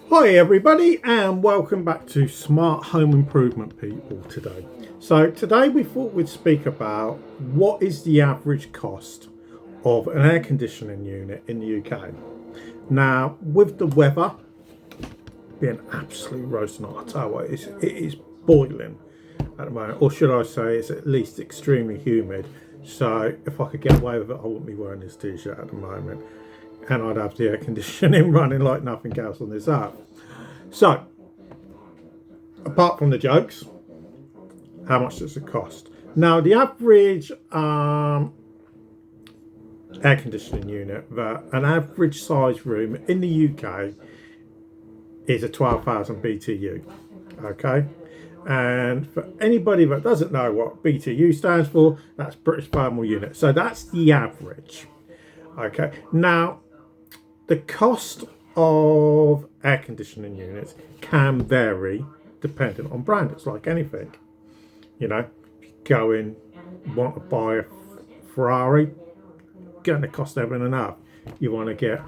Hi everybody, and welcome back to Smart Home Improvement People today. So today we thought we'd speak about what is the average cost of an air conditioning unit in the UK. Now, with the weather being absolutely roasting hot, I tell you what, it is boiling at the moment, or should I say it's at least extremely humid. So if I could get away with it, I wouldn't be wearing this t-shirt at the moment, and I'd have the air conditioning running like nothing else on this earth. So, apart from the jokes, how much does it cost? Now, the average air conditioning unit, an average size room in the UK is a 12,000 BTU. Okay, and for anybody that doesn't know what BTU stands for, that's British Thermal Unit. So that's the average. Okay, now the cost of air conditioning units can vary depending on brand. It's like anything, you know, if you go in, want to buy a Ferrari, going to cost everything and a half. You want to get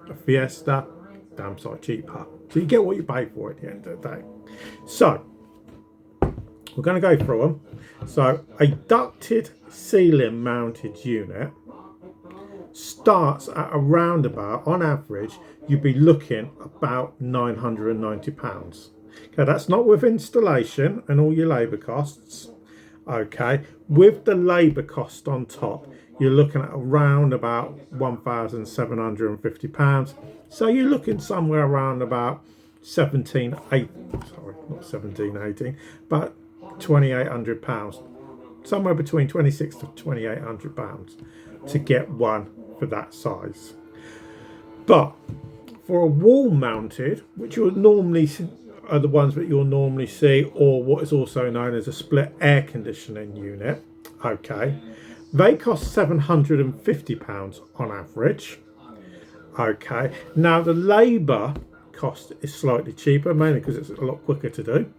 a Fiesta, damn sight cheaper. So you get what you pay for at the end of the day. So we're going to go through them. So a ducted ceiling mounted unit starts at around about, on average, you'd be looking about £990. Okay, that's not with installation and all your labour costs. Okay, with the labour cost on top, you're looking at around about £1,750. So you're looking somewhere around about 1718, but £2,800, somewhere between £2,600 to £2,800 to get one for that size. But for a wall mounted, which you'll normally are the ones that you'll normally see, or what is also known as a split air conditioning unit, okay, they cost £750 on average. Okay, now the labour cost is slightly cheaper, mainly because it's a lot quicker to do.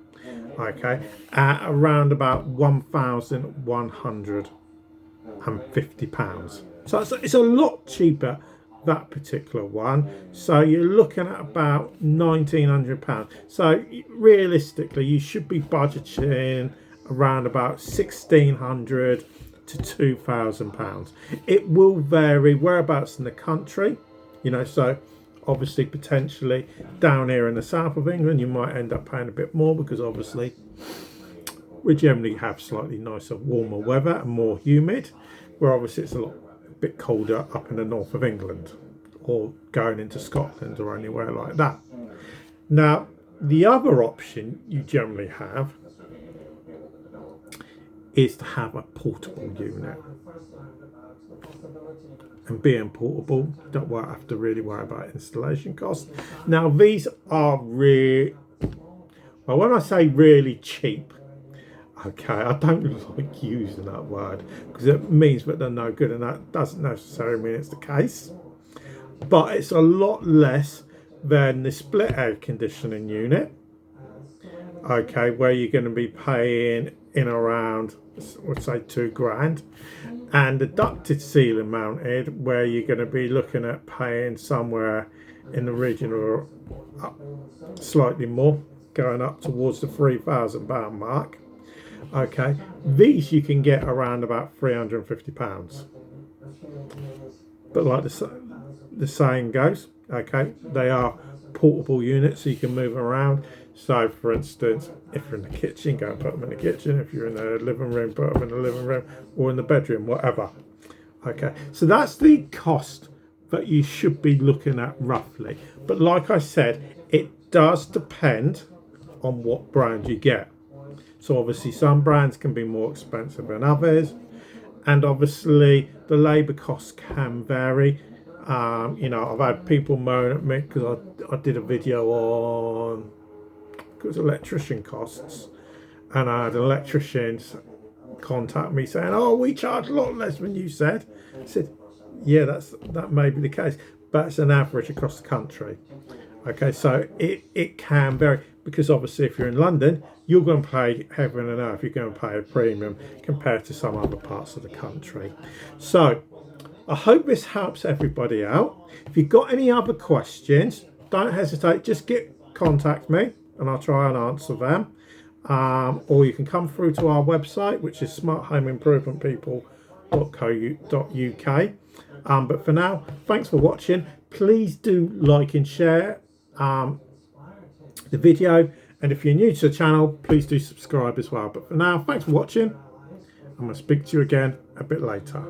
Okay, at around about £1,150. So it's a lot cheaper, that particular one. So you're looking at about £1,900. So realistically, you should be budgeting around about £1,600 to £2,000. It will vary whereabouts in the country, you know, so obviously potentially down here in the south of England you might end up paying a bit more, because obviously we generally have slightly nicer, warmer weather and more humid, where obviously it's a bit colder up in the north of England or going into Scotland or anywhere like that. Now, the other option you generally have is to have a portable unit. And being portable, don't have to really worry about installation costs. Now, these are really, well, when I say really cheap, okay, I don't like using that word because it means that they're no good, and that doesn't necessarily mean it's the case. But it's a lot less than the split air conditioning unit, okay, where you're going to be paying in around, let's say, £2,000, and the ducted ceiling mounted, where you're going to be looking at paying somewhere in the region of slightly more, going up towards the £3,000 mark. Okay, these you can get around about £350. But like the saying goes, okay, they are portable units, so you can move around. So for instance, if you're in the kitchen, go and put them in the kitchen. If you're in the living room, put them in the living room, or in the bedroom, whatever. Okay, so that's the cost that you should be looking at roughly. But like I said, it does depend on what brand you get. So obviously some brands can be more expensive than others, and obviously the labour costs can vary. You know, I've had people moan at me because I did a video on electrician costs, and I had electricians contact me saying, "Oh, we charge a lot less than you said." I said, "Yeah, that may be the case, but it's an average across the country." Okay, so it can vary, because obviously if you're in London, you're going to pay heaven and earth. You're going to pay a premium compared to some other parts of the country. So I hope this helps everybody out. If you've got any other questions, don't hesitate. Just get contact me and I'll try and answer them. Or you can come through to our website, which is smarthomeimprovement.co.uk. But for now, thanks for watching. Please do like and share the video. And if you're new to the channel, please do subscribe as well. But for now, thanks for watching. I'm going to speak to you again a bit later.